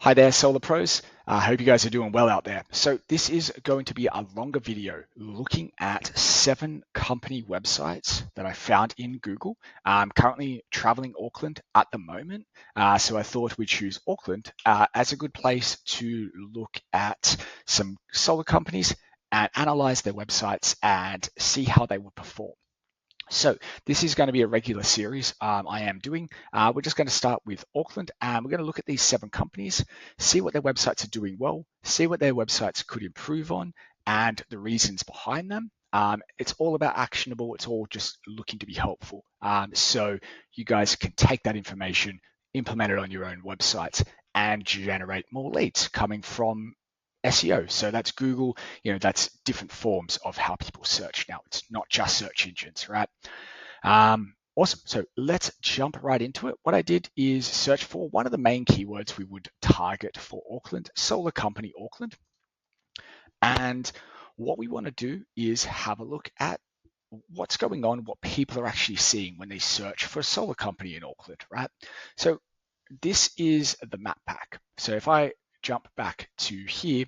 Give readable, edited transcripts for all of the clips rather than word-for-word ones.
Hi there, Solar Pros. I hope you guys are doing well out there. So this is going to be a longer video looking at 7 company websites that I found in Google. I'm currently traveling Auckland at the moment, so I thought we'd choose Auckland as a good place to look at some solar companies and analyze their websites and see how they would perform. So this is going to be a regular series I am doing. We're just going to start with Auckland, and we're going to look at these 7 companies, see what their websites are doing well, see what their websites could improve on, and the reasons behind them. It's all about actionable. It's all just looking to be helpful. So you guys can take that information, implement it on your own websites, and generate more leads coming from SEO. So that's Google, that's different forms of how people search now. It's not just search engines, right? Awesome. So let's jump right into it. What I did is search for one of the main keywords we would target for Auckland, solar company Auckland. And what we want to do is have a look at what's going on, what people are actually seeing when they search for a solar company in Auckland, right? So this is the map pack. So if I jump back to here,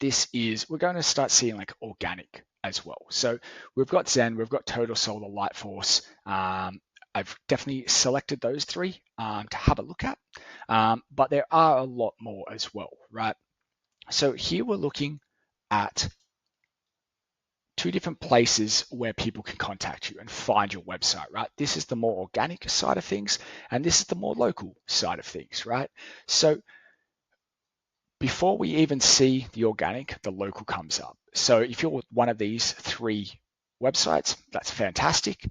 we're going to start seeing like organic as well. So we've got Zen, we've got Total Solar, Lightforce. I've definitely selected those 3 to have a look at, but there are a lot more as well, right? So here we're looking at 2 different places where people can contact you and find your website, right? This is the more organic side of things, and this is the more local side of things, right? So before we even see the organic, the local comes up. So if you're one of these 3 websites, that's fantastic.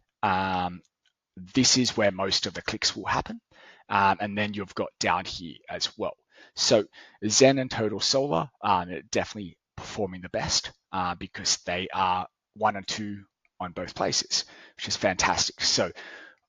This is where most of the clicks will happen. And then you've got down here as well. So Zen and Total Solar are definitely performing the best because they are 1 and 2 on both places, which is fantastic. So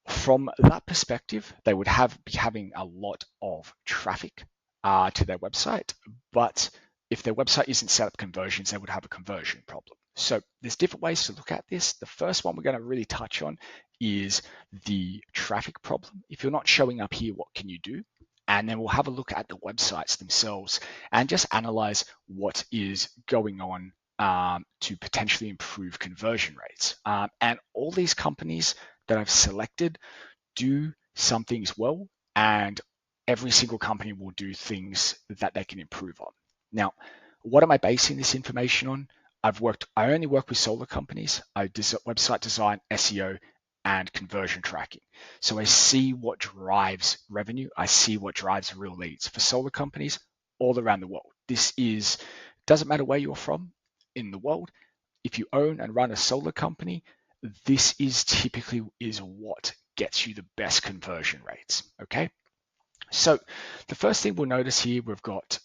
from that perspective, they would be having a lot of traffic to their website, but if their website isn't set up conversions, they would have a conversion problem. So there's different ways to look at this. The first one we're going to really touch on is the traffic problem. If you're not showing up here, what can you do? And then we'll have a look at the websites themselves and just analyze what is going on to potentially improve conversion rates. And all these companies that I've selected do some things well, and every single company will do things that they can improve on. Now, what am I basing this information on? I only work with solar companies. I do website design, SEO, and conversion tracking. So I see what drives revenue. I see what drives real leads for solar companies all around the world. Doesn't matter where you're from in the world. If you own and run a solar company, this is typically what gets you the best conversion rates. Okay. So the first thing we'll notice here, we've got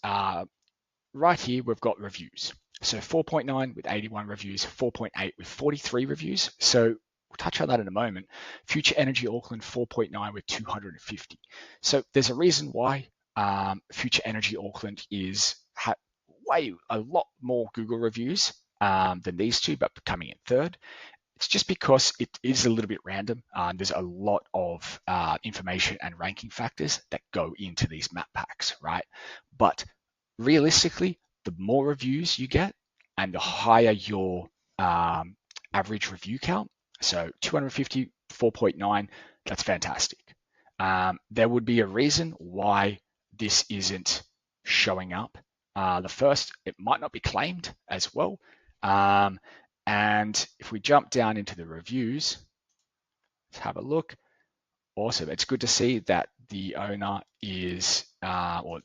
right here, we've got reviews. So 4.9 with 81 reviews, 4.8 with 43 reviews. So we'll touch on that in a moment. Future Energy Auckland 4.9 with 250. So there's a reason why Future Energy Auckland is a lot more Google reviews than these 2, but coming in 3rd. It's just because it is a little bit random. There's a lot of information and ranking factors that go into these map packs, right? But realistically, the more reviews you get and the higher your average review count, so 250, 4.9, that's fantastic. There would be a reason why this isn't showing up. The first, it might not be claimed as well. And if we jump down into the reviews, let's have a look. Awesome. It's good to see that the owner is, or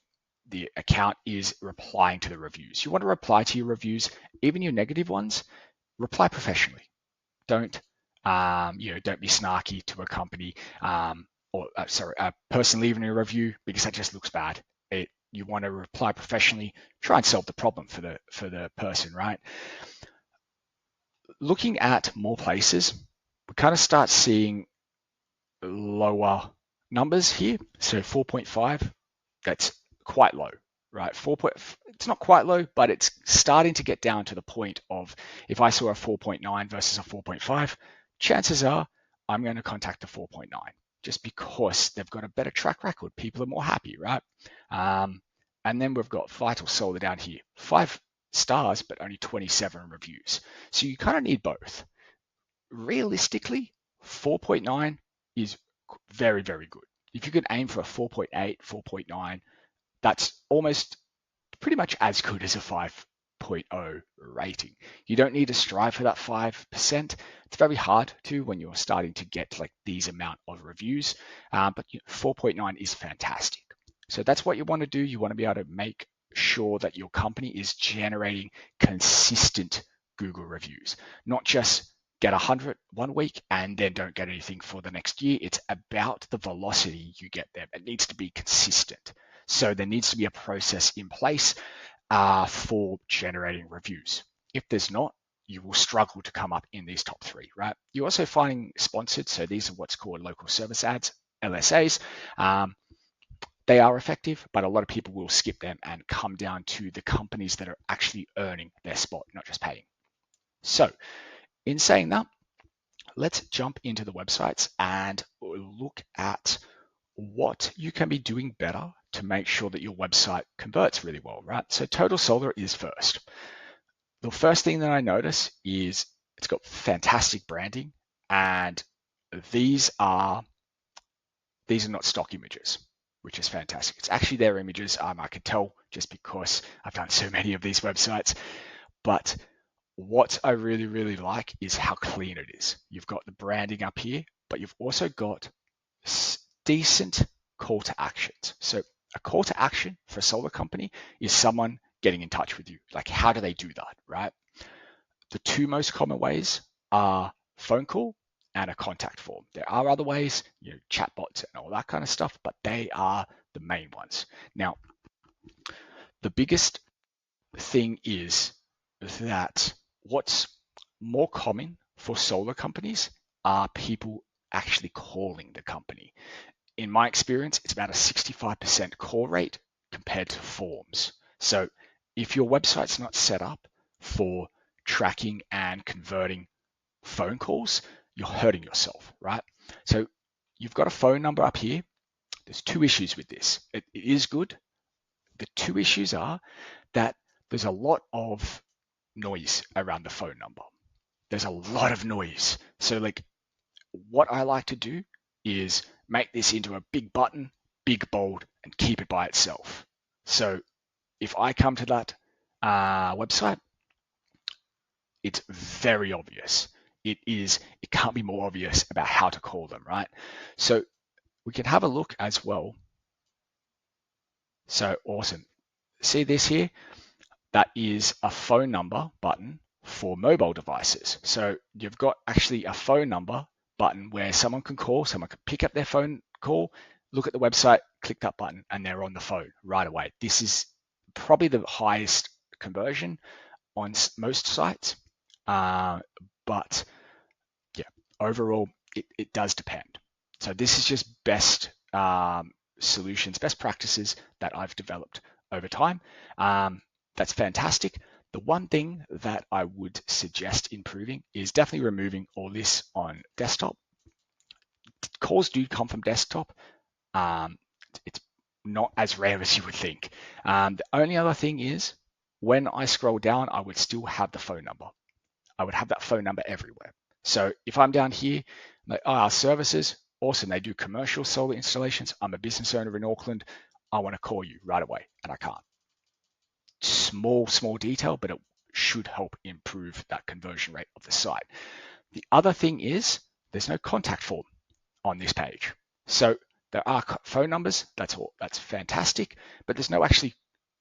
the account is replying to the reviews. You want to reply to your reviews, even your negative ones, reply professionally. Don't be snarky to a company a person leaving a review because that just looks bad. You want to reply professionally, try and solve the problem for the person, right? Looking at more places, we kind of start seeing lower numbers here. So 4.5, that's quite low, right? It's not quite low, but it's starting to get down to the point of if I saw a 4.9 versus a 4.5, chances are I'm going to contact the 4.9 just because they've got a better track record. People are more happy, right? And then we've got Vital Solar down here, 5 stars, but only 27 reviews. So you kind of need both. Realistically, 4.9 is very, very good. If you could aim for a 4.8, 4.9, that's almost pretty much as good as a 5.0 rating. You don't need to strive for that 5%. It's very hard to when you're starting to get like these amount of reviews, but 4.9 is fantastic. So that's what you want to do. You want to be able to make sure that your company is generating consistent Google reviews, not just get 100 one week and then don't get anything for the next year. It's about the velocity you get them. It needs to be consistent. So there needs to be a process in place for generating reviews. If there's not, you will struggle to come up in these top 3, right? You're also finding sponsored. So these are what's called local service ads, LSAs. They are effective, but a lot of people will skip them and come down to the companies that are actually earning their spot, not just paying. So in saying that, let's jump into the websites and look at what you can be doing better to make sure that your website converts really well, right? So Total Solar is first. The first thing that I notice is it's got fantastic branding, and these are not stock images, which is fantastic. It's actually their images. I can tell just because I've done so many of these websites. But what I really, really like is how clean it is. You've got the branding up here, but you've also got decent call to actions. So a call to action for a solar company is someone getting in touch with you. Like, how do they do that, right? The 2 most common ways are phone call and a contact form. There are other ways, chatbots and all that kind of stuff, but they are the main ones. Now, the biggest thing is that what's more common for solar companies are people actually calling the company. In my experience, it's about a 65% call rate compared to forms. So if your website's not set up for tracking and converting phone calls, you're hurting yourself, right? So you've got a phone number up here. There's 2 issues with this. It is good. The 2 issues are that there's a lot of noise around the phone number. There's a lot of noise. So like what I like to do is make this into a big button, big bold, and keep it by itself. So if I come to that website, it's very obvious. It can't be more obvious about how to call them, right? So we can have a look as well. So awesome. See this here? That is a phone number button for mobile devices. So you've got actually a phone number button where someone can call, someone can pick up their phone call, look at the website, click that button, and they're on the phone right away. This is probably the highest conversion on most sites. But yeah, overall, it does depend. So this is just best solutions, best practices that I've developed over time. That's fantastic. The one thing that I would suggest improving is definitely removing all this on desktop. Calls do come from desktop. It's not as rare as you would think. The only other thing is when I scroll down, I would still have the phone number. I would have that phone number everywhere. So if I'm down here, like, our services, awesome, they do commercial solar installations. I'm a business owner in Auckland. I want to call you right away, and I can't. Small detail, but it should help improve that conversion rate of the site. The other thing is there's no contact form on this page. So there are phone numbers, that's fantastic, but there's no actually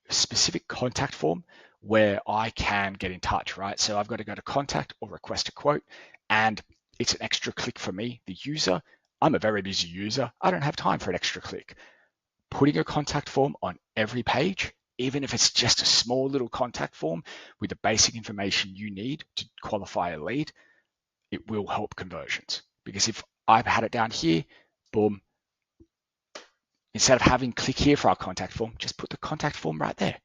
specific contact form where I can get in touch, right? So I've got to go to contact or request a quote, and it's an extra click for me, the user. I'm a very busy user. I don't have time for an extra click. Putting a contact form on every page, even if it's just a small little contact form with the basic information you need to qualify a lead, it will help conversions. Because if I've had it down here, boom, instead of having click here for our contact form, just put the contact form right there.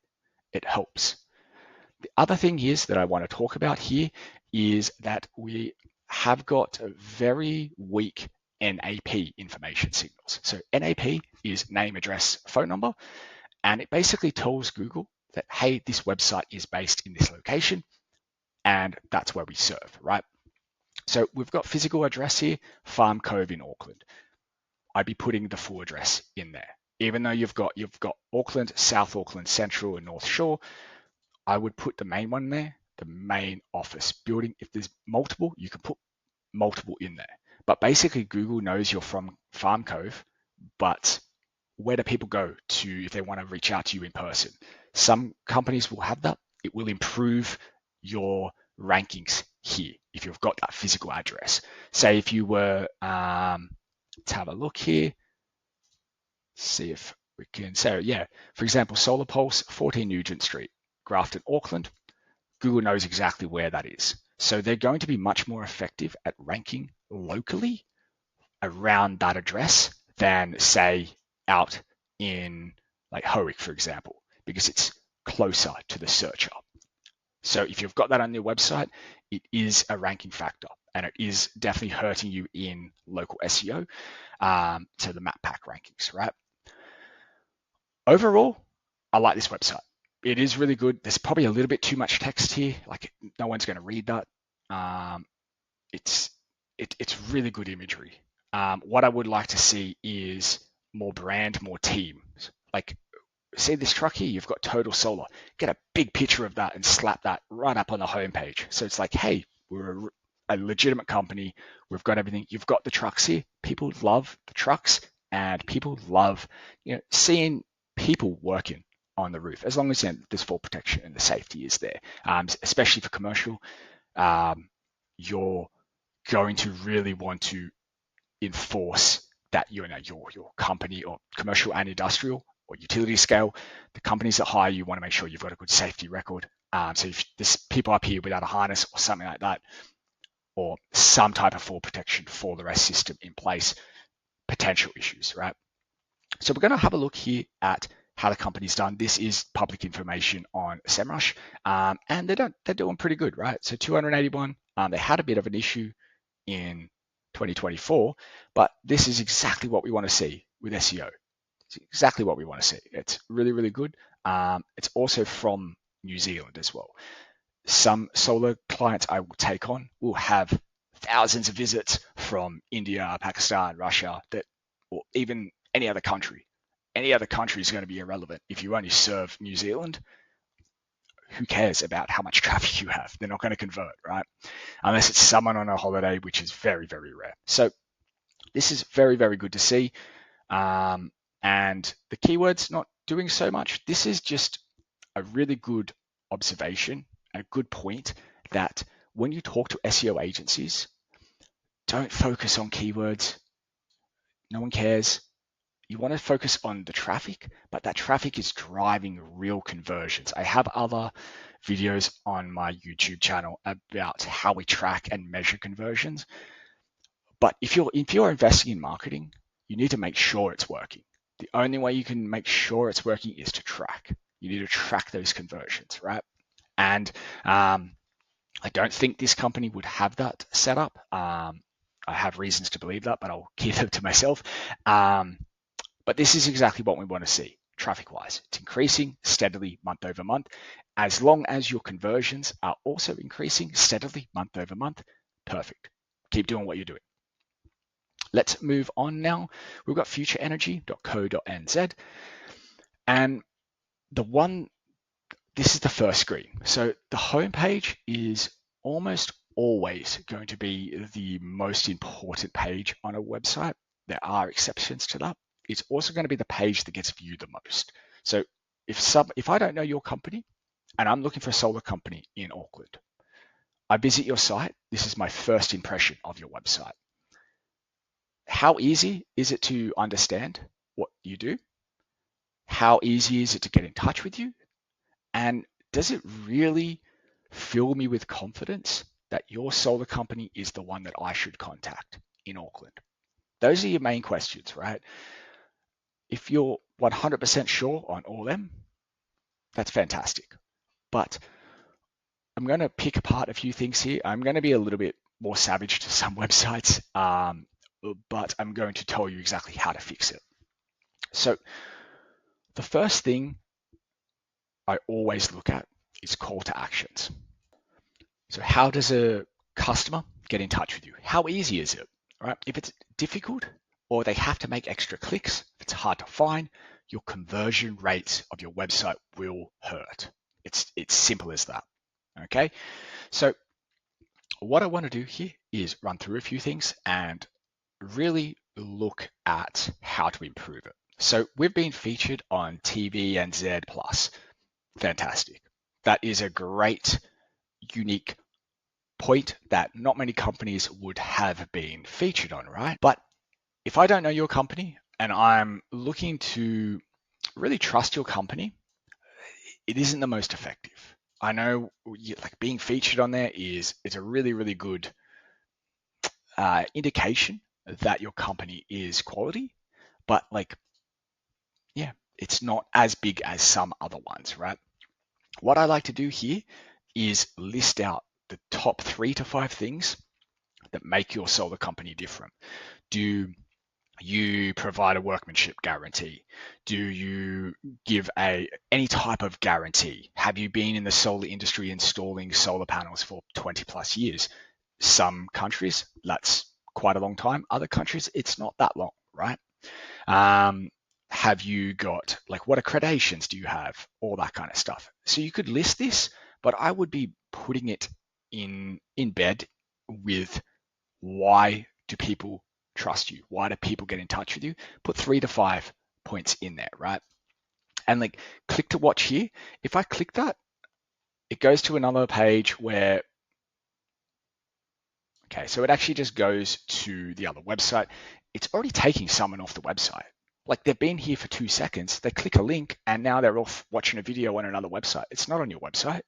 It helps. The other thing is that I want to talk about here is that we have got a very weak NAP information signals. So NAP is name, address, phone number, And it basically tells Google that, hey, this website is based in this location, and that's where we serve, right? So we've got physical address here, Farm Cove in Auckland. I'd be putting the full address in there. Even though you've got Auckland, South Auckland, Central, and North Shore, I would put the main one there, the main office building. If there's multiple, you can put multiple in there. But basically, Google knows you're from Farm Cove, but where do people go to if they want to reach out to you in person? Some companies will have that. It will improve your rankings here if you've got that physical address. Say if you were, let's have a look here, see if we can say, yeah, for example, Solar Pulse, 14 Nugent Street, Grafton, Auckland. Google knows exactly where that is. So they're going to be much more effective at ranking locally around that address than, say, out in like Howick, for example, because it's closer to the searcher. So if you've got that on your website, it is a ranking factor, and it is definitely hurting you in local SEO, to the map pack rankings, right? Overall, I like this website. It is really good. There's probably a little bit too much text here. Like no one's going to read that. It's really good imagery. What I would like to see is more brand, more teams. Like, see this truck here? You've got Total Solar. Get a big picture of that and slap that right up on the homepage. So it's like, hey, we're a legitimate company. We've got everything. You've got the trucks here. People love the trucks, and people love, seeing people working on the roof, as long as there's full protection and the safety is there. Especially for commercial, you're going to really want to enforce that your company, or commercial and industrial or utility scale, the companies that hire you want to make sure you've got a good safety record. So if there's people up here without a harness or something like that, or some type of fall protection for the rest system in place, potential issues, right? So we're going to have a look here at how the company's done. This is public information on SEMrush, and they're doing pretty good, right? So 281. They had a bit of an issue in 2024, but this is exactly what we want to see with SEO. It's exactly what we want to see. It's really, really good. It's also from New Zealand as well. Some solar clients I will take on will have thousands of visits from India, Pakistan, Russia, or even any other country. Any other country is going to be irrelevant. If you only serve New Zealand, who cares about how much traffic you have? They're not going to convert, right? Unless it's someone on a holiday, which is very, very rare. So this is very, very good to see. And the keywords not doing so much. This is just a really good observation, a good point, that when you talk to SEO agencies, don't focus on keywords. No one cares. You want to focus on the traffic, but that traffic is driving real conversions. I have other videos on my YouTube channel about how we track and measure conversions. But if you're investing in marketing, you need to make sure it's working. The only way you can make sure it's working is to track. You need to track those conversions, right? And I don't think this company would have that set up. I have reasons to believe that, but I'll keep it to myself. But this is exactly what we want to see traffic-wise. It's increasing steadily month over month. As long as your conversions are also increasing steadily month over month, perfect. Keep doing what you're doing. Let's move on now. We've got futureenergy.co.nz. And this is the first screen. So the homepage is almost always going to be the most important page on a website. There are exceptions to that. It's also going to be the page that gets viewed the most. So if I don't know your company and I'm looking for a solar company in Auckland, I visit your site. This is my first impression of your website. How easy is it to understand what you do? How easy is it to get in touch with you? And does it really fill me with confidence that your solar company is the one that I should contact in Auckland? Those are your main questions, right? If you're 100% sure on all them, that's fantastic. But I'm going to pick apart a few things here. I'm going to be a little bit more savage to some websites, but I'm going to tell you exactly how to fix it. So The first thing I always look at is call to actions. So how does a customer get in touch with you? How easy is it? Right? If it's difficult or they have to make extra clicks, if it's hard to find, your conversion rates of your website will hurt. It's simple as that. Okay. So what I want to do here is run through a few things and really look at how to improve it. So we've been featured on TV and Z Plus. Fantastic. That is a great, unique point that not many companies would have been featured on, right? But if I don't know your company and I'm looking to really trust your company, it isn't the most effective. I know like being featured on there is it's a really, really good indication that your company is quality, but like, yeah, it's not as big as some other ones, right? What I like to do here is list out the top 3 to 5 things that make your solar company different. Do you provide a workmanship guarantee? Do you give any type of guarantee? Have you been in the solar industry installing solar panels for 20 plus years? Some countries, that's quite a long time. Other countries, it's not that long, right? Have you got, like, what accreditations do you have? All that kind of stuff. So you could list this, but I would be putting it in bed with why do people trust you? Why do people get in touch with you? Put 3 to 5 points in there, right? And like click to watch here. If I click that, it goes to another page where, okay, so it actually just goes to the other website. It's already taking someone off the website. Like they've been here for 2 seconds, they click a link and now they're off watching a video on another website. It's not on your website.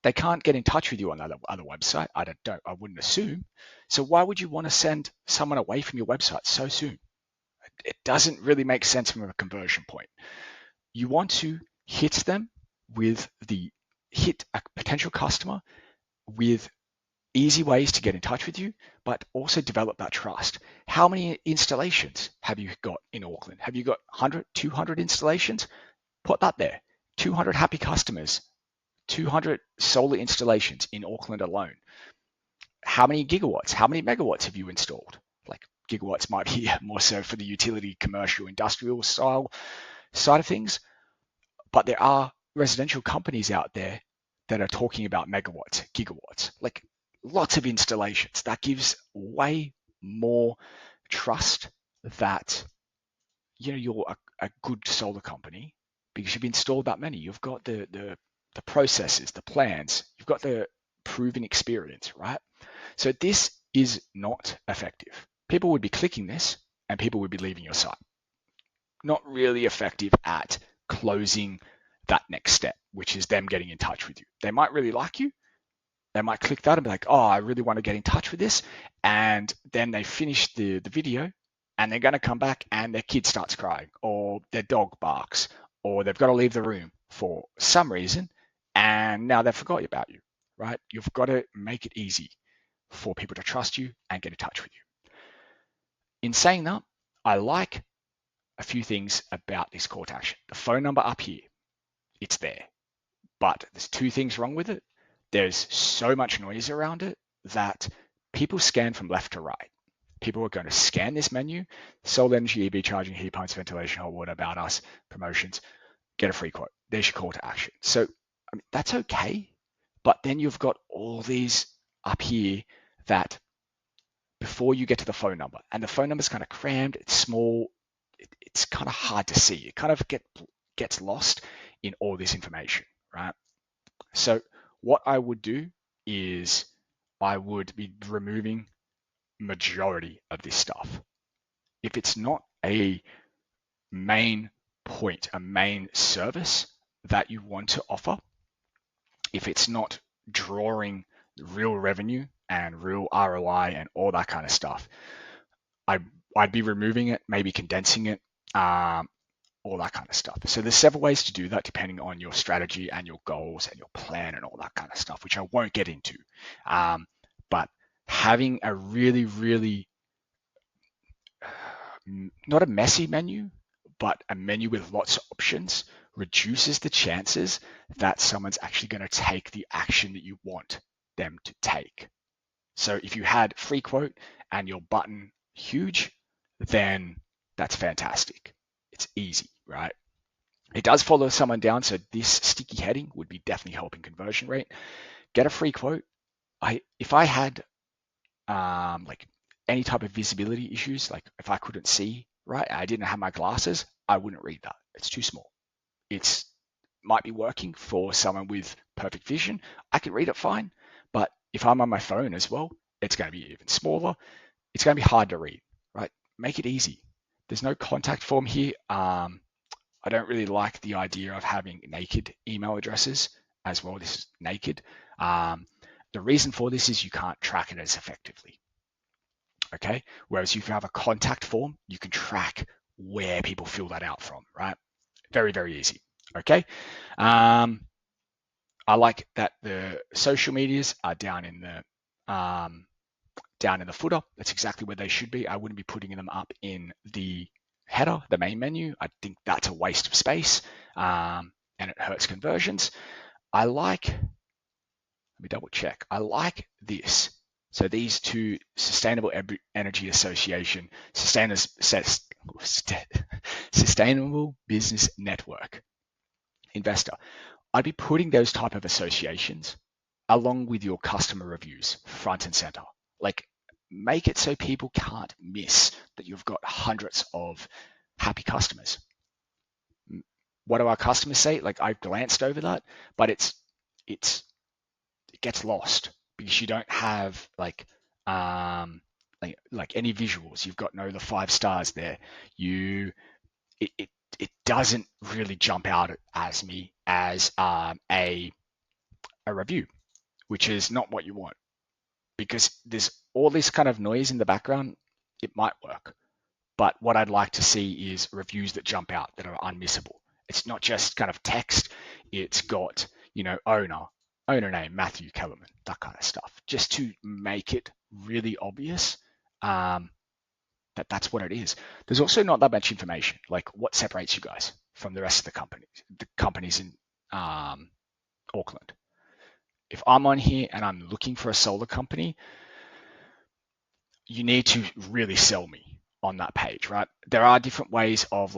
They can't get in touch with you on that other website. I wouldn't assume. So why would you want to send someone away from your website so soon? It doesn't really make sense from a conversion point. You want to hit a potential customer with easy ways to get in touch with you, but also develop that trust. How many installations have you got in Auckland? Have you got 100, 200 installations? Put that there. 200 happy customers, 200 solar installations in Auckland alone. How many gigawatts, how many megawatts have you installed? Like gigawatts might be more so for the utility, commercial, industrial style side of things, but there are residential companies out there that are talking about megawatts, gigawatts, like lots of installations. That gives way more trust that you're a good solar company because you've installed that many. You've got the processes, the plans, you've got the proven experience, right? So this is not effective. People would be clicking this and people would be leaving your site. Not really effective at closing that next step, which is them getting in touch with you. They might really like you. They might click that and be like, oh, I really want to get in touch with this. And then they finish the video and they're going to come back and their kid starts crying or their dog barks or they've got to leave the room for some reason. And now they've forgot about you, right? You've got to make it easy for people to trust you and get in touch with you. In saying that, I like a few things about this call to action. The phone number up here, it's there, but there's 2 things wrong with it. There's so much noise around it that people scan from left to right. People are going to scan this menu, solar energy, EV charging, heat pumps, ventilation, hot water, about us, promotions, get a free quote. There's your call to action. So I mean, that's okay, but then you've got all these up here that before you get to the phone number, and the phone number is kind of crammed, it's small, it's kind of hard to see. It kind of gets lost in all this information, right? So what I would do is I would be removing majority of this stuff. If it's not a main point, a main service that you want to offer, if it's not drawing real revenue and real ROI and all that kind of stuff, I'd be removing it, maybe condensing it, all that kind of stuff. So there's several ways to do that depending on your strategy and your goals and your plan and all that kind of stuff, which I won't get into. But having a really, really, not a messy menu, but a menu with lots of options reduces the chances that someone's actually going to take the action that you want them to take. So if you had free quote and your button huge, then that's fantastic. It's easy, right? It does follow someone down, so this sticky heading would be definitely helping conversion rate. Get a free quote. If I had like any type of visibility issues, like if I couldn't see right, I didn't have my glasses, I wouldn't read that. It's too small. It's might be working for someone with perfect vision. I can read it fine, but if I'm on my phone as well, it's going to be even smaller. It's going to be hard to read, right? Make it easy. There's no contact form here. I don't really like the idea of having naked email addresses as well. This is naked. The reason for this is you can't track it as effectively. Okay. Whereas if you have a contact form, you can track where people fill that out from, right? Very, very easy. Okay. I like that the social medias are down in the footer. That's exactly where they should be. I wouldn't be putting them up in the header, the main menu. I think that's a waste of space, and it hurts conversions. Let me double check. I like this. So these two, Sustainable Energy Association, Sustainable Business Network, Investor. I'd be putting those type of associations along with your customer reviews front and center. Like, make it so people can't miss that you've got hundreds of happy customers. What do our customers say? Like, I've glanced over that, but it gets lost because you don't have like any visuals. You've got the 5 stars there. It doesn't really jump out as me as a review, which is not what you want, because there's all this kind of noise in the background. It might work, but what I'd like to see is reviews that jump out, that are unmissable. It's not just kind of text. It's got, owner name, Matthew Kellerman, that kind of stuff, just to make it really obvious that that's what it is. There's also not that much information. Like, what separates you guys from the rest of the companies in Auckland? If I'm on here and I'm looking for a solar company, you need to really sell me on that page, right? There are different ways of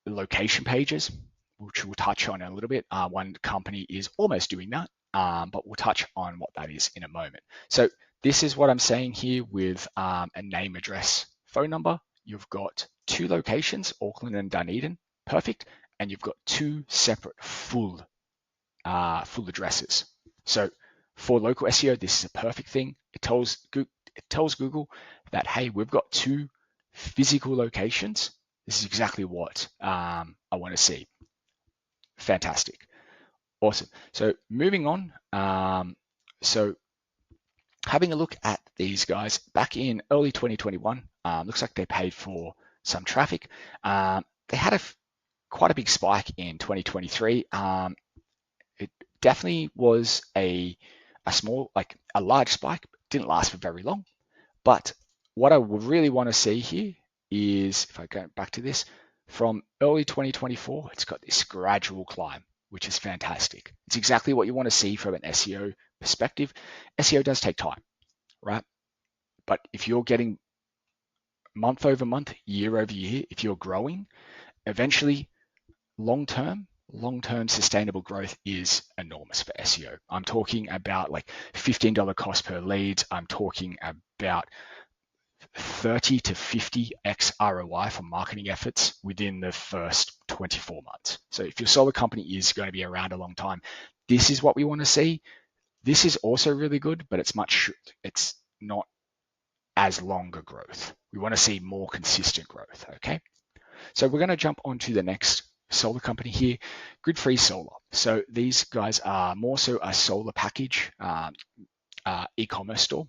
location pages, which we'll touch on in a little bit. One company is almost doing that, but we'll touch on what that is in a moment. So this is what I'm saying here with a name, address, phone number. You've got 2 locations, Auckland and Dunedin, perfect, and you've got 2 separate full addresses. So for local SEO, this is a perfect thing. It tells Google that, hey, we've got 2 physical locations. This is exactly what I want to see. Fantastic. Awesome. So moving on. So having a look at these guys back in early 2021, looks like they paid for some traffic. They had quite a big spike in 2023. It definitely was a large spike. Didn't last for very long. But what I would really want to see here is, if I go back to this, from early 2024, it's got this gradual climb, which is fantastic. It's exactly what you want to see from an SEO perspective. SEO does take time, right? But if you're getting month over month, year over year, if you're growing, eventually long-term sustainable growth is enormous for SEO. I'm talking about like $15 cost per lead. I'm talking about 30 to 50x ROI for marketing efforts within the first 24 months. So if your solar company is going to be around a long time, this is what we want to see. This is also really good, but it's not as longer growth. We want to see more consistent growth, okay? So we're going to jump onto the next solar company here, Grid-Free Solar. So these guys are more so a solar package e-commerce store.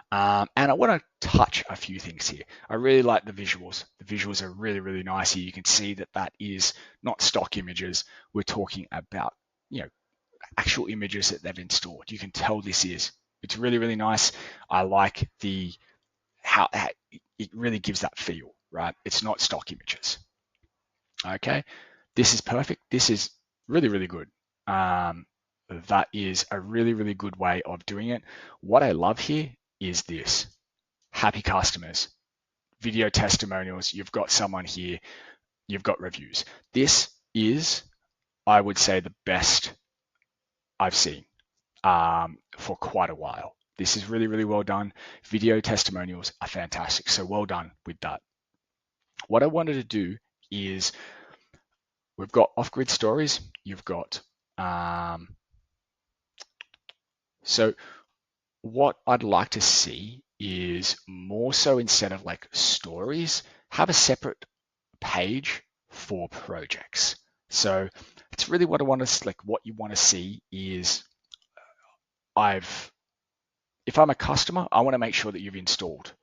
And I want to touch a few things here. I really like the visuals. The visuals are really, really nice here. You can see that is not stock images. We're talking about, actual images that they've installed. You can tell it's really, really nice. I like how it really gives that feel. right? It's not stock images. Okay, this is perfect. This is really, really good. That is a really, really good way of doing it. What I love here is this: happy customers, video testimonials. You've got someone here, you've got reviews. This is, I would say, the best I've seen for quite a while. This is really, really well done. Video testimonials are fantastic. So well done with that. What I wanted to do is, we've got off-grid stories. You've got, so what I'd like to see is more so, instead of like stories, have a separate page for projects. So it's really what I want to, like, what you want to see is, if I'm a customer, I want to make sure that you've installed,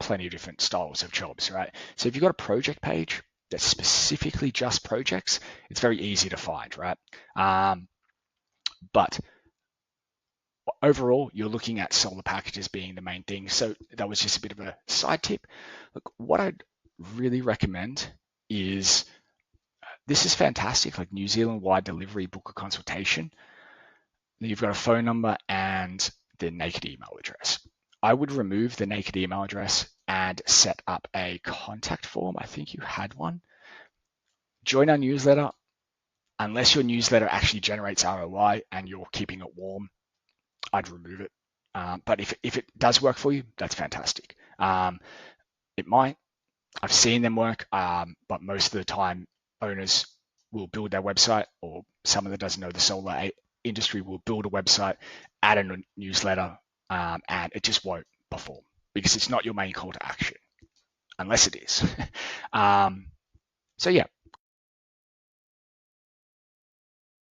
plenty of different styles of jobs, right? So if you've got a project page that's specifically just projects, it's very easy to find, right? But overall, you're looking at solar packages being the main thing. So that was just a bit of a side tip. Look, what I'd really recommend is, this is fantastic, like New Zealand wide delivery, book a consultation. You've got a phone number and the naked email address. I would remove the naked email address and set up a contact form. I think you had one. Join our newsletter. Unless your newsletter actually generates ROI and you're keeping it warm, I'd remove it. But if it does work for you, that's fantastic. It might. I've seen them work, but most of the time, owners will build their website, or someone that doesn't know the solar industry will build a website, add a newsletter, and it just won't perform because it's not your main call to action, unless it is. So yeah,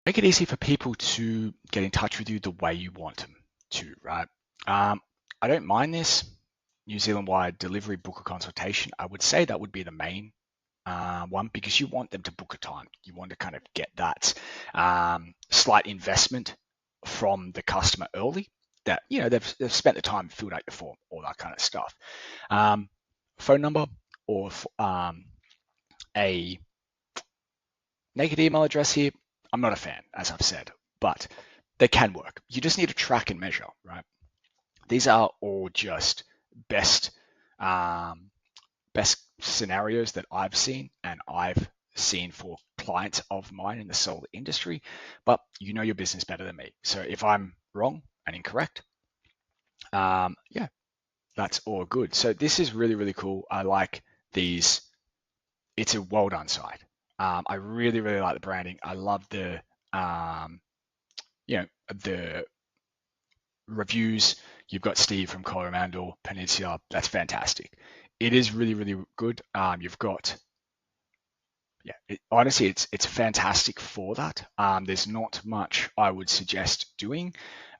make it easy for people to get in touch with you the way you want them to, right? I don't mind this. New Zealand wide delivery, book a consultation. I would say that would be the main one, because you want them to book a time. You want to kind of get that slight investment from the customer early, that they've spent the time, filled out your form, all that kind of stuff. Phone number or a naked email address here, I'm not a fan, as I've said, but they can work. You just need to track and measure, right? These are all just best scenarios that I've seen, and I've seen for clients of mine in the solar industry, but you know your business better than me. So if I'm wrong and incorrect, yeah, that's all good. So this is really, really cool. I like these. It's a well done site. I really, really like the branding. I love the, the reviews. You've got Steve from Coromandel Peninsula. That's fantastic. It is really, really good. You've got, honestly, it's fantastic for that. There's not much I would suggest doing.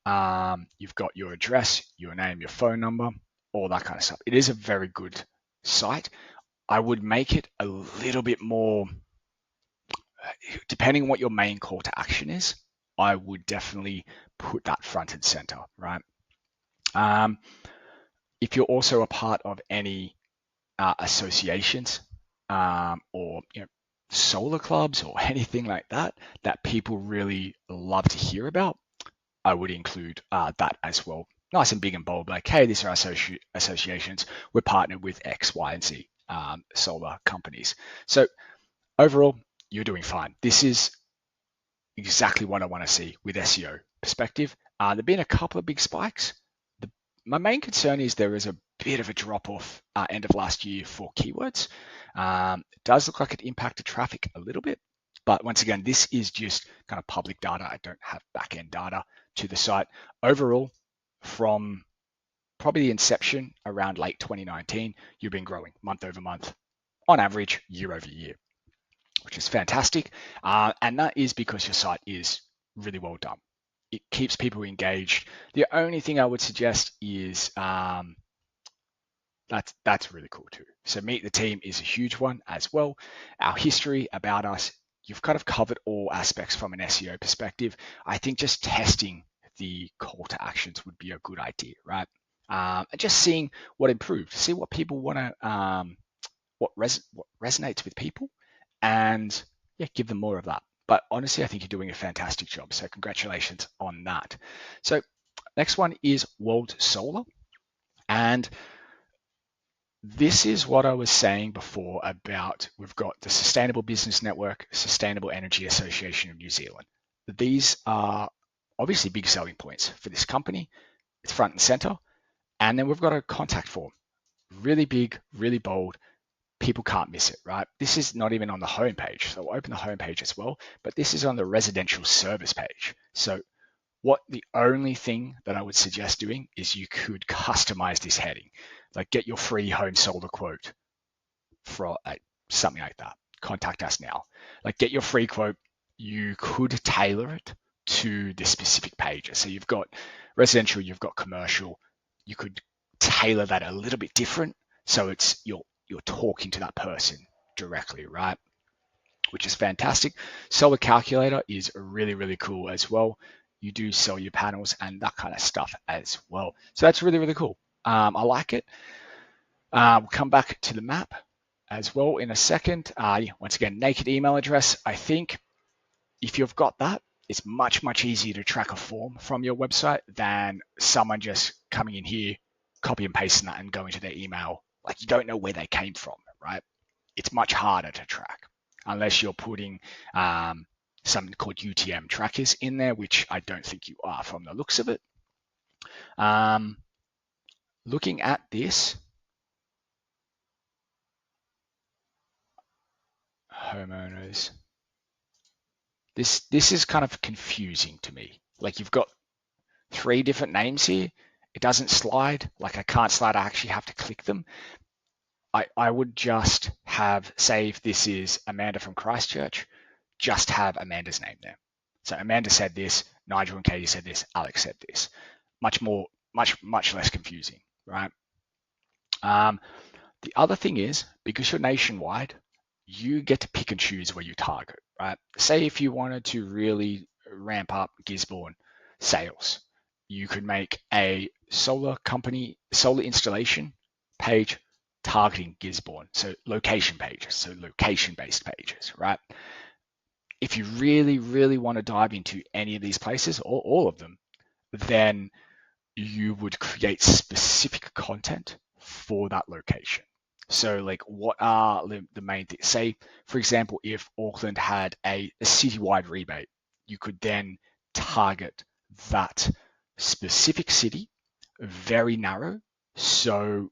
You've got your address, your name, your phone number, all that kind of stuff. It is a very good site. I would make it a little bit more, depending on what your main call to action is, I would definitely put that front and center, right? If you're also a part of any associations, or solar clubs or anything like that people really love to hear about, I would include that as well. Nice and big and bold, like, hey, these are our associations. We're partnered with X, Y, and Z solar companies. So overall, you're doing fine. This is exactly what I want to see with SEO perspective. There've been a couple of big spikes. My main concern is there is a bit of a drop off end of last year for keywords. It does look like it impacted traffic a little bit, but once again, this is just kind of public data. I don't have back-end data to the site. Overall, from probably the inception around late 2019, you've been growing month over month, on average, year over year, which is fantastic. And that is because your site is really well done. It keeps people engaged. The only thing I would suggest is that's really cool too. So meet the team is a huge one as well. Our history, about us, you've kind of covered all aspects from an SEO perspective. I think just testing the call to actions would be a good idea, right? And just seeing what improved, see what people want to what resonates with people, and yeah, give them more of that. But honestly, I think you're doing a fantastic job. So congratulations on that. So next one is World Solar. And this is what I was saying before about we've got the Sustainable Business Network, Sustainable Energy Association of New Zealand. These are obviously big selling points for this company. It's front and center. And then we've got a contact form. Really big, really bold. People can't miss it, right? This is not even on the homepage. So we'll open the homepage as well, but this is on the residential service page. So the only thing that I would suggest doing is you could customize this heading, like get your free home solar quote for something like that. Contact us now. Like get your free quote. You could tailor it to the specific pages. So you've got residential, you've got commercial. You could tailor that a little bit different, so it's you're talking to that person directly, right? Which is fantastic. Solar calculator is really, really cool as well. You do sell your panels and that kind of stuff as well. So that's really, really cool. I like it. We'll come back to the map as well in a second. Once again, naked email address. I think if you've got that, it's much, much easier to track a form from your website than someone just coming in here, copy and pasting that and going to their email. Like you don't know where they came from, right? It's much harder to track unless you're putting something called UTM trackers in there, which I don't think you are from the looks of it. Looking at this, homeowners, this is kind of confusing to me. Like you've got 3 different names here. It doesn't slide. Like I can't slide. I actually have to click them. I would just have, say if this is Amanda from Christchurch, just have Amanda's name there. So Amanda said this, Nigel and Katie said this, Alex said this. Much less confusing, right? The other thing is, because you're nationwide, you get to pick and choose where you target, right? Say if you wanted to really ramp up Gisborne sales, you could make a solar installation page targeting Gisborne. So location pages, so location-based pages, right? If you really, really want to dive into any of these places or all of them, then you would create specific content for that location. So like what are the main things? Say, for example, if Auckland had a citywide rebate, you could then target that specific city very narrow. So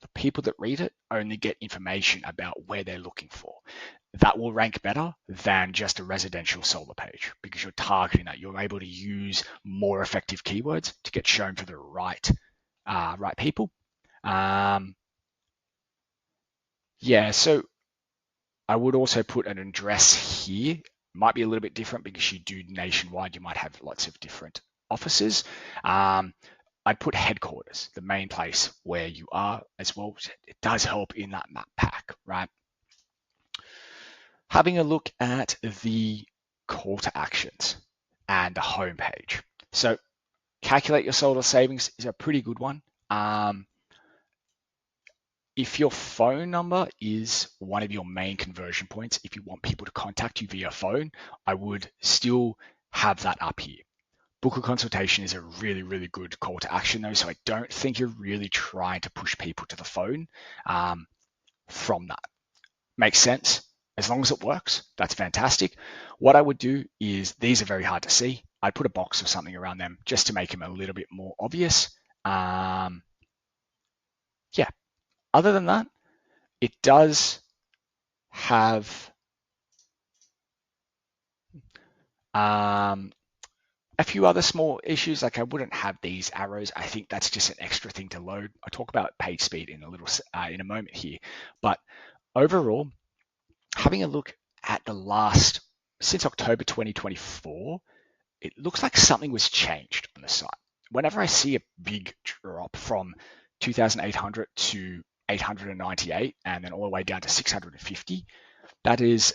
the people that read it only get information about where they're looking for. That will rank better than just a residential solar page because you're targeting that. You're able to use more effective keywords to get shown to the right people. Yeah, so I would also put an address here. Might be a little bit different because you do nationwide. You might have lots of different offices. I'd put headquarters, the main place where you are as well. It does help in that map pack, right? Having a look at the call to actions and the homepage. So calculate your solar savings is a pretty good one. If your phone number is one of your main conversion points, if you want people to contact you via phone, I would still have that up here. Book a consultation is a really, really good call to action though. So I don't think you're really trying to push people to the phone from that. Makes sense. As long as it works, that's fantastic. What I would do is, these are very hard to see. I'd put a box or something around them just to make them a little bit more obvious. Yeah. Other than that, it does have a few other small issues. Like I wouldn't have these arrows. I think that's just an extra thing to load. I'll talk about page speed in a moment here. But overall, having a look at since October 2024, it looks like something was changed on the site. Whenever I see a big drop from 2,800 to 898 and then all the way down to 650, that is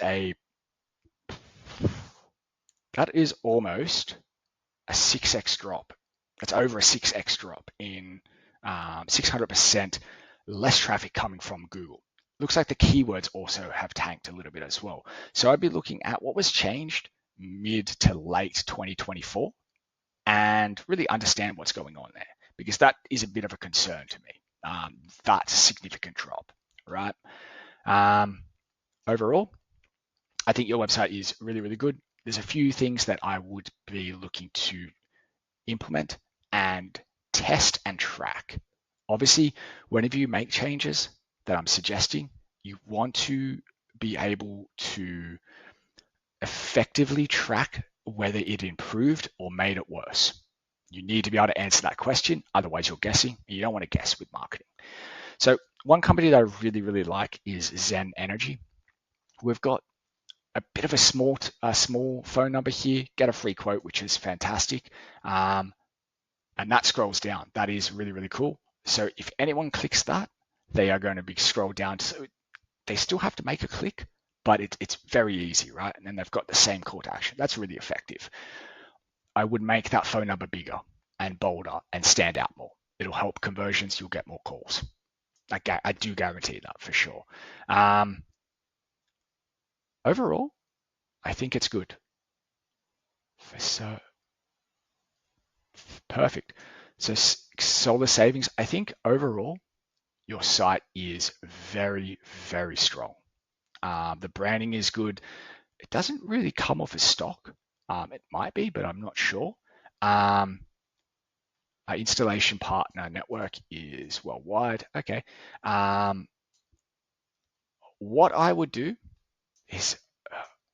almost a 6x drop. That's over a 6x drop in 600% less traffic coming from Google. looks like the keywords also have tanked a little bit as well. So I'd be looking at what was changed mid to late 2024 and really understand what's going on there, because that is a bit of a concern to me. That significant drop, right? Overall, I think your website is really, really good. There's a few things that I would be looking to implement and test and track. Obviously, whenever you make changes that I'm suggesting, you want to be able to effectively track whether it improved or made it worse. You need to be able to answer that question, otherwise you're guessing, and you don't want to guess with marketing. So one company that I really, really like is Zen Energy. We've got a bit of a small phone number here, get a free quote, which is fantastic. And that scrolls down. That is really, really cool. So if anyone clicks that, they are going to be scrolled down. So they still have to make a click, but it's very easy, right? And then they've got the same call to action. That's really effective. I would make that phone number bigger and bolder and stand out more. It'll help conversions. You'll get more calls. I do guarantee that for sure. Overall, I think it's good. So perfect. So solar savings, I think overall, your site is very, very strong. The branding is good. It doesn't really come off as stock. It might be, but I'm not sure. Our installation partner network is worldwide. Okay. What I would do is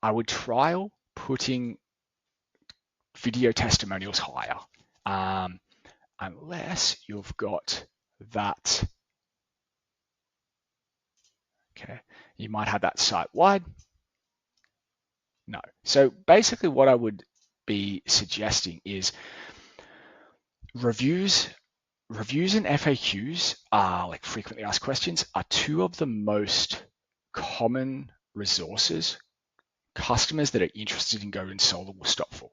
I would trial putting video testimonials higher, unless you've got that. Okay, you might have that site wide. No. So basically what I would be suggesting is reviews and FAQs are like frequently asked questions are two of the most common resources customers that are interested in going solar will stop for.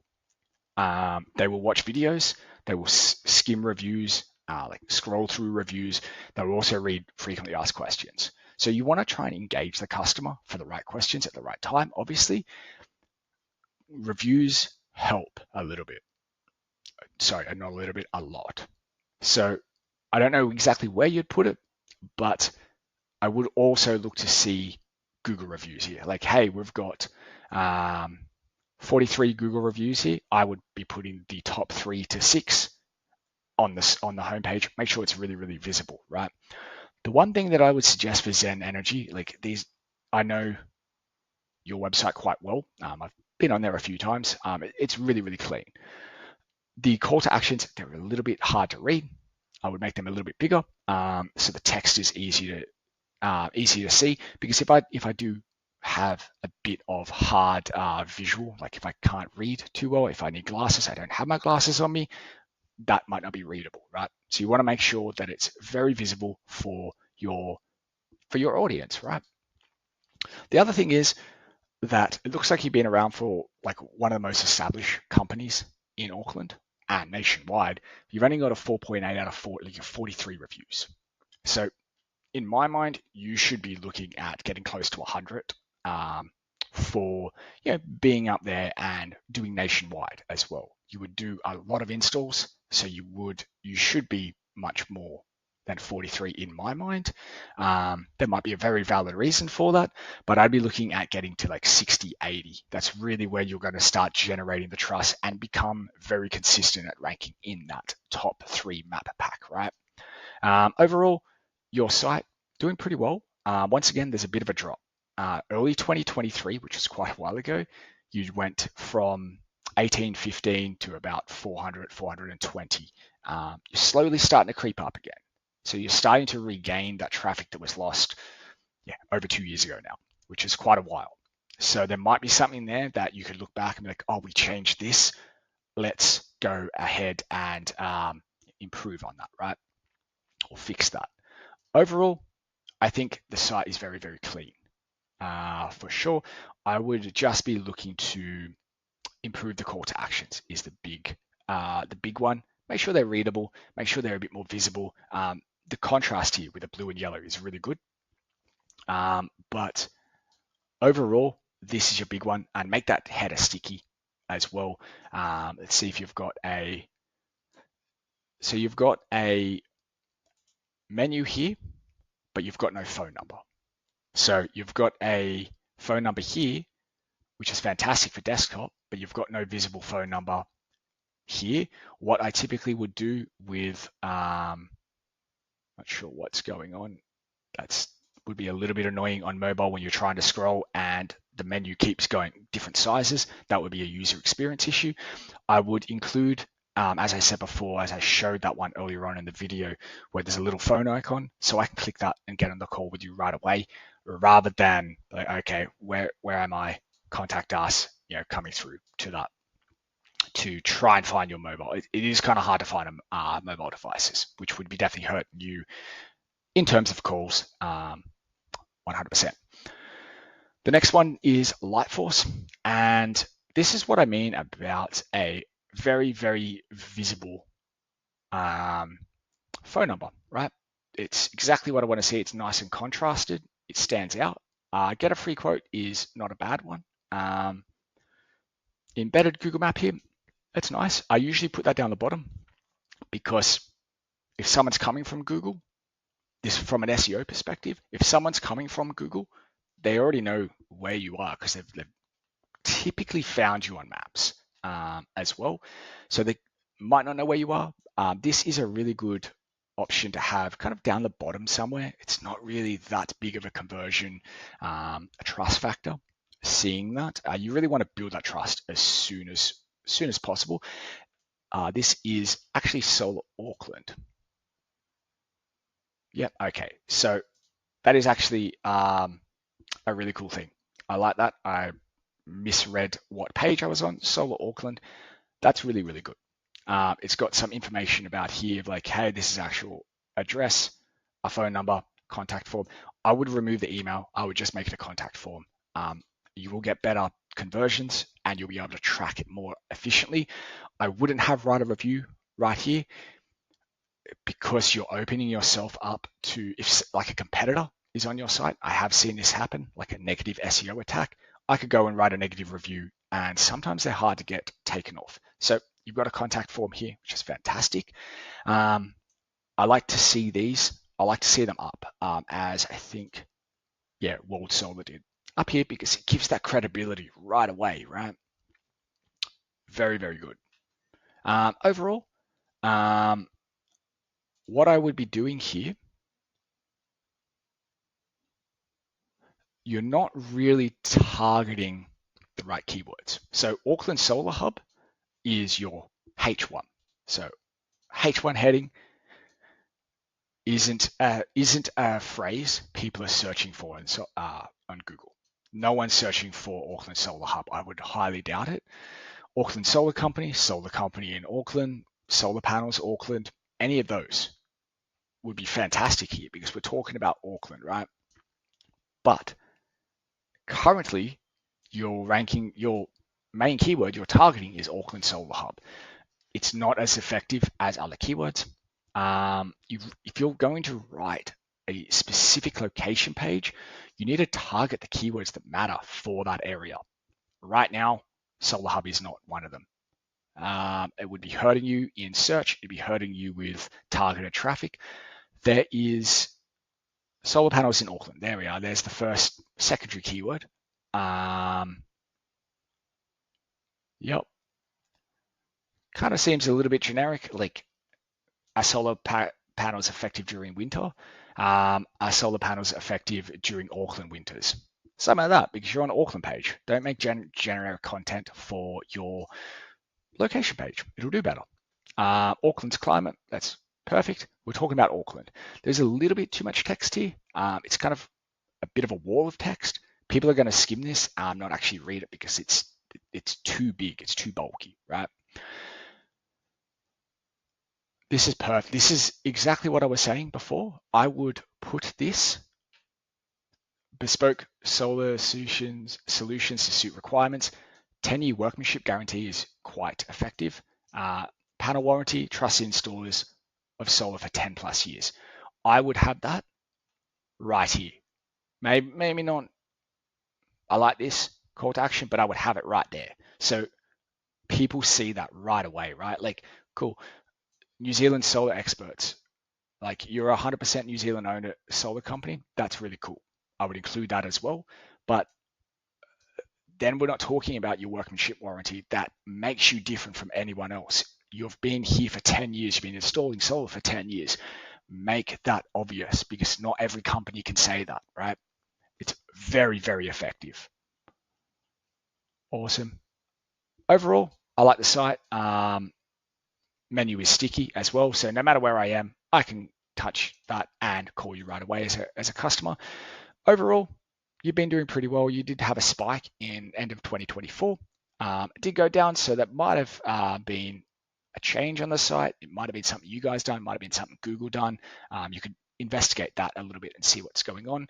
They will watch videos, they will skim reviews, like scroll through reviews. They will also read frequently asked questions. So you want to try and engage the customer for the right questions at the right time. Obviously, reviews help a little bit. Sorry, not a little bit, a lot. So I don't know exactly where you'd put it, but I would also look to see Google reviews here. Like, hey, we've got 43 Google reviews here. I would be putting the top 3 to 6 on the homepage. Make sure it's really, really visible, right? The one thing that I would suggest for Zen Energy, like these, I know your website quite well. I've been on there a few times. It's really, really clean. The call to actions, they're a little bit hard to read. I would make them a little bit bigger, so the text is easy to see. Because if I do have a bit of hard visual, like if I can't read too well, if I need glasses, I don't have my glasses on me, that might not be readable, right? So you want to make sure that it's very visible for your audience, right? The other thing is that it looks like you've been around for like one of the most established companies in Auckland and nationwide. You've only got a 4.8 out of 43 reviews. So in my mind, you should be looking at getting close to 100 for being up there and doing nationwide as well. You would do a lot of installs, so you should be much more than 43 in my mind. There might be a very valid reason for that, but I'd be looking at getting to like 60, 80. That's really where you're going to start generating the trust and become very consistent at ranking in that top 3 map pack, right? Overall, your site doing pretty well. Once again, there's a bit of a drop. Early 2023, which was quite a while ago, you went from 1815 to about 400, 420. You're slowly starting to creep up again. So you're starting to regain that traffic that was lost over 2 years ago now, which is quite a while. So there might be something there that you could look back and be like, oh, we changed this. Let's go ahead and improve on that, right? Or fix that. Overall, I think the site is very, very clean. For sure, I would just be looking to improve the call to actions is the big one. Make sure they're readable, make sure they're a bit more visible. The contrast here with the blue and yellow is really good. But overall, this is your big one, and make that header sticky as well. Let's see if you've got a, so you've got a menu here, but you've got no phone number. So you've got a phone number here, which is fantastic for desktop, but you've got no visible phone number here. What I typically would do with, not sure what's going on. That's would be a little bit annoying on mobile when you're trying to scroll and the menu keeps going different sizes. That would be a user experience issue. I would include, as I said before, as I showed that one earlier on in the video, where there's a little phone icon, so I can click that and get on the call with you right away, rather than like, okay, where am I? Contact us, coming through to that to try and find your mobile. It is kind of hard to find mobile devices, which would be definitely hurting you in terms of calls, 100%. The next one is Lightforce, and this is what I mean about a very, very visible phone number, right? It's exactly what I want to see. It's nice and contrasted. It stands out. Get a free quote is not a bad one. Embedded Google Map here, it's nice. I usually put that down the bottom because if someone's coming from Google, this from an SEO perspective, if someone's coming from Google, they already know where you are because they've typically found you on maps as well. So they might not know where you are. This is a really good option to have kind of down the bottom somewhere. It's not really that big of a conversion, a trust factor. Seeing that, you really want to build that trust as soon as possible. This is actually Solar Auckland. Yep. Okay. So that is actually a really cool thing. I like that. I misread what page I was on. Solar Auckland. That's really, really good. It's got some information about here of like, hey, this is actual address, a phone number, contact form. I would remove the email. I would just make it a contact form. You will get better conversions and you'll be able to track it more efficiently. I wouldn't have write a review right here because you're opening yourself up to, if like a competitor is on your site. I have seen this happen, like a negative SEO attack. I could go and write a negative review and sometimes they're hard to get taken off. So you've got a contact form here, which is fantastic. I like to see these. I like to see them up as I think, World Solar did up here because it gives that credibility right away, right? Very, very good. Overall, what I would be doing here, you're not really targeting the right keywords. So Auckland Solar Hub is your H1. So H1 heading isn't a phrase people are searching for on Google. No one's searching for Auckland Solar Hub. I would highly doubt it. Auckland Solar Company in Auckland, solar panels Auckland, any of those would be fantastic here because we're talking about Auckland, right? But currently, your main keyword you're targeting is Auckland Solar Hub. It's not as effective as other keywords. If you're going to write a specific location page, you need to target the keywords that matter for that area. Right now, Solar Hub is not one of them. It would be hurting you in search. It'd be hurting you with targeted traffic. There is solar panels in Auckland. There we are. There's the first secondary keyword. Yep. Kind of seems a little bit generic, like are solar panels effective during winter? Are solar panels effective during Auckland winters? Something like that, because you're on an Auckland page. Don't make generic content for your location page. It'll do better. Auckland's climate, that's perfect. We're talking about Auckland. There's a little bit too much text here. It's kind of a bit of a wall of text. People are going to skim this, not actually read it because it's too big, it's too bulky, right? This is perfect. This is exactly what I was saying before. I would put this bespoke solar solutions to suit requirements. 10-year workmanship guarantee is quite effective. Panel warranty, trust installers of solar for 10 plus years. I would have that right here maybe not. I like this call to action, but I would have it right there. So people see that right away, right? Like, cool. New Zealand solar experts. Like you're a 100% New Zealand owned solar company. That's really cool. I would include that as well. But then we're not talking about your workmanship warranty that makes you different from anyone else. You've been here for 10 years, you've been installing solar for 10 years. Make that obvious because not every company can say that, right? It's very, very effective. Awesome. Overall, I like the site. Menu is sticky as well. So no matter where I am, I can touch that and call you right away as a customer. Overall, you've been doing pretty well. You did have a spike in end of 2024. It did go down, so that might have been a change on the site. It might have been something you guys done, might have been something Google done. You could investigate that a little bit and see what's going on.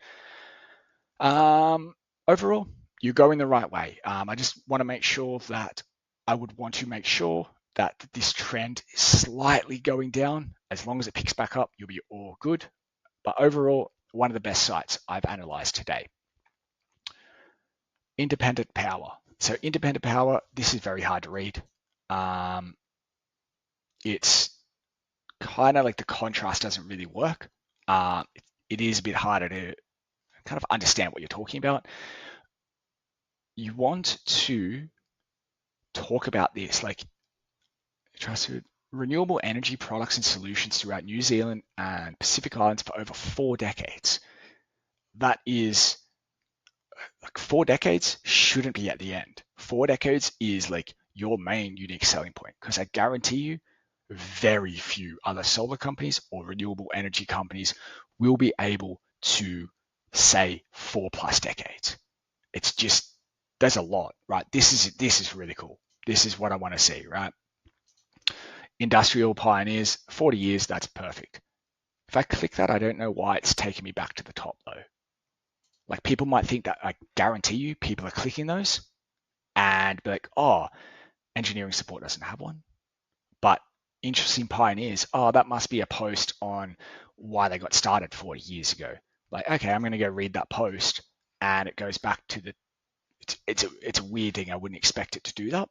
Overall, you're going the right way. I just want to make sure that I would want to make sure that this trend is slightly going down. As long as it picks back up, you'll be all good. But overall, one of the best sites I've analyzed today. Independent power. So independent power, this is very hard to read. It's kind of like the contrast doesn't really work. It is a bit harder to kind of understand what you're talking about. You want to talk about this, like trusted renewable energy products and solutions throughout New Zealand and Pacific Islands for over 4 decades. That is like 4 decades shouldn't be at the end. 4 decades is like your main unique selling point because I guarantee you very few other solar companies or renewable energy companies will be able to say 4+ decades. It's just there's a lot, right? This is really cool. This is what I want to see, right? Industrial pioneers, 40 years, that's perfect. If I click that, I don't know why it's taking me back to the top though. Like people might think that I guarantee you people are clicking those and be like, oh, engineering support doesn't have one. But interesting pioneers, oh, that must be a post on why they got started 40 years ago. Like, okay, I'm going to go read that post and it goes back to the, it's a weird thing. I wouldn't expect it to do that.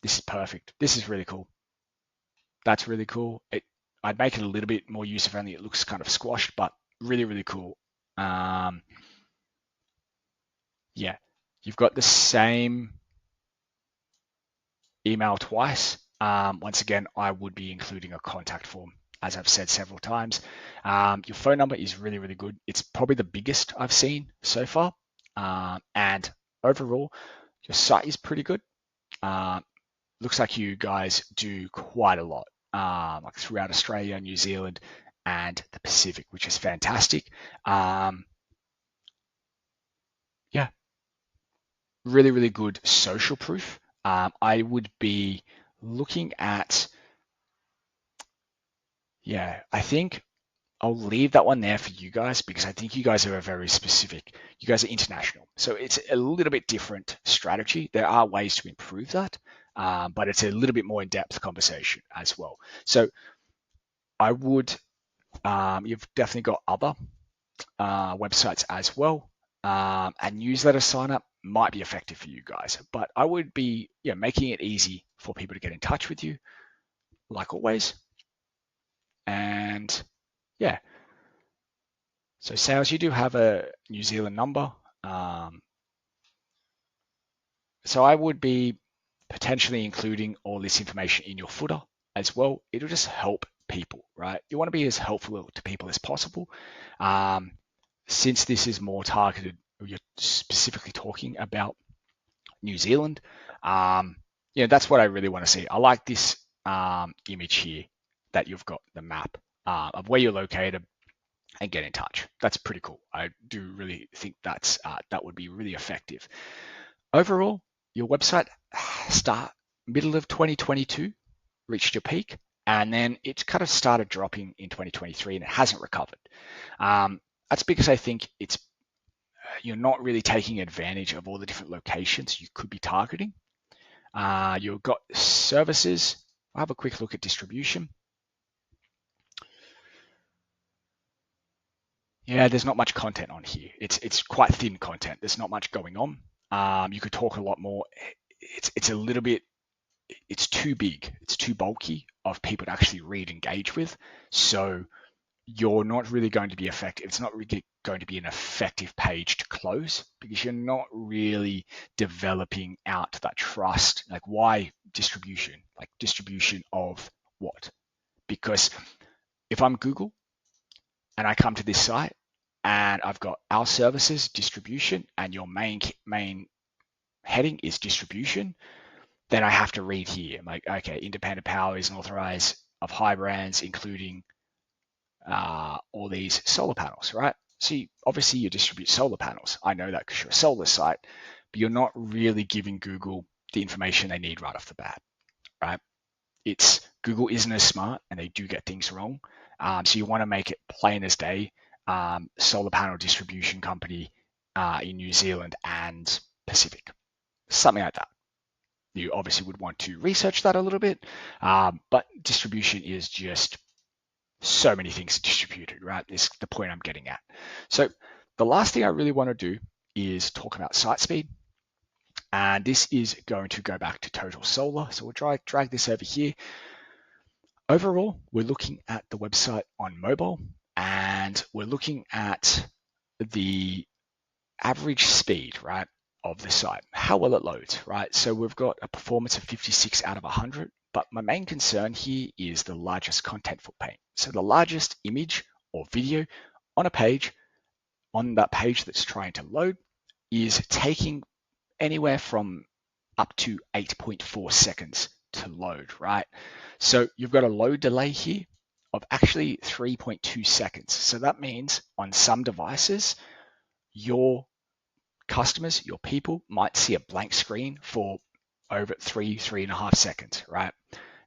This is perfect. This is really cool. That's really cool. I'd make it a little bit more user friendly. It looks kind of squashed, but really, really cool. Yeah, you've got the same email twice. Once again, I would be including a contact form, as I've said several times. Your phone number is really, really good. It's probably the biggest I've seen so far. And overall, your site is pretty good. Looks like you guys do quite a lot, like throughout Australia, New Zealand, and the Pacific, which is fantastic. Yeah, really, really good social proof. I would be looking at, yeah, I think I'll leave that one there for you guys because I think you guys are very specific. You guys are international. So it's a little bit different strategy. There are ways to improve that, but it's a little bit more in-depth conversation as well. So I would, you've definitely got other websites as well. And newsletter sign up might be effective for you guys, but I would be making it easy for people to get in touch with you, like always. And yeah, so sales, you do have a New Zealand number. So I would be potentially including all this information in your footer as well. It'll just help people, right? You want to be as helpful to people as possible. Since this is more targeted, you're specifically talking about New Zealand. That's what I really want to see. I like this image here that you've got the map of where you're located and get in touch. That's pretty cool. I do really think that would be really effective. Overall, your website start middle of 2022 reached your peak, and then it kind of started dropping in 2023, and it hasn't recovered. That's because I think you're not really taking advantage of all the different locations you could be targeting. You've got services. I'll have a quick look at distribution. Yeah, there's not much content on here. It's quite thin content. There's not much going on. You could talk a lot more. It's a little bit. It's too big. It's too bulky of people to actually read, engage with. So you're not really going to be effective. It's not really going to be an effective page to close because you're not really developing out that trust. Like, why distribution? Like, distribution of what? Because if I'm Google and I come to this site and I've got our services distribution and your main heading is distribution, then I have to read here. I'm like, okay, independent power is an authorized of high brands, including all these solar panels, right? So obviously you distribute solar panels. I know that because you're a solar site, but you're not really giving Google the information they need right off the bat, right? It's Google isn't as smart and they do get things wrong. So you want to make it plain as day. Solar panel distribution company in New Zealand and Pacific, something like that. You obviously would want to research that a little bit, but distribution is just so many things distributed, right? Is the point I'm getting at. So the last thing I really want to do is talk about site speed. And this is going to go back to total solar. So we'll drag this over here. Overall, we're looking at the website on mobile and we're looking at the average speed, right, of the site, how well it loads, right? So we've got a performance of 56 out of 100, but my main concern here is the largest content footprint. So the largest image or video on a page, on that page that's trying to load, is taking anywhere from up to 8.4 seconds to load, right? So you've got a load delay here of actually 3.2 seconds. So that means on some devices, your customers, your people might see a blank screen for over 3.5 seconds, right?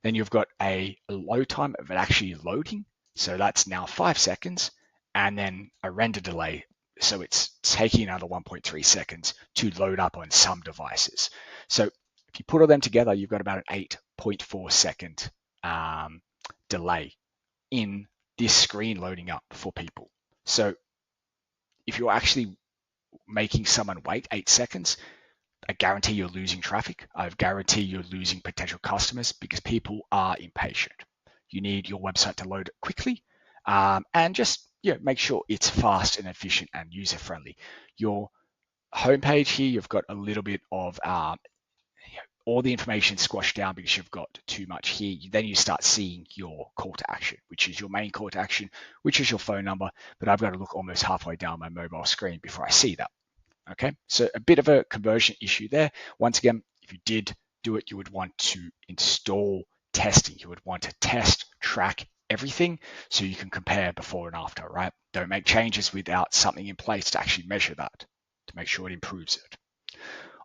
Then you've got a load time of it actually loading. So that's now 5 seconds. And then a render delay. So it's taking another 1.3 seconds to load up on some devices. So if you put all them together, you've got about an 8.4 second delay in this screen loading up for people. So if you're actually making someone wait 8 seconds, I guarantee you're losing traffic. I guarantee you're losing potential customers because people are impatient. You need your website to load quickly and just make sure it's fast and efficient and user friendly. Your homepage here, you've got a little bit of all the information squashed down because you've got too much here. Then you start seeing your call to action, which is your main call to action, which is your phone number. But I've got to look almost halfway down my mobile screen before I see that. Okay, so a bit of a conversion issue there. Once again, if you did do it, you would want to install testing. You would want to test, track everything so you can compare before and after, right? Don't make changes without something in place to actually measure that, to make sure it improves it.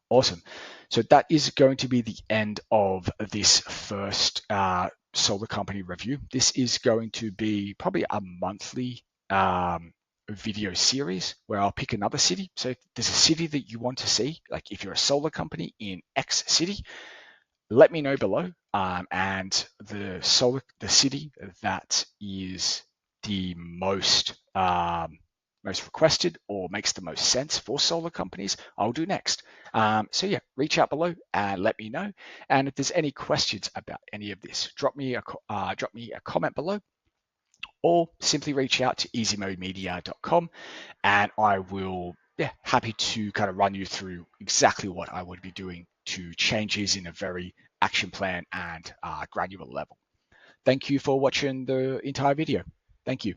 Awesome. So that is going to be the end of this first solar company review. This is going to be probably a monthly video series where I'll pick another city. So if there's a city that you want to see, like if you're a solar company in X city, let me know below. And the city that is the most requested or makes the most sense for solar companies, I'll do next. So yeah, reach out below and let me know. And if there's any questions about any of this, drop me a comment below, or simply reach out to easymodemedia.com and I will happy to kind of run you through exactly what I would be doing to changes in a very action plan and granular level. Thank you for watching the entire video. Thank you.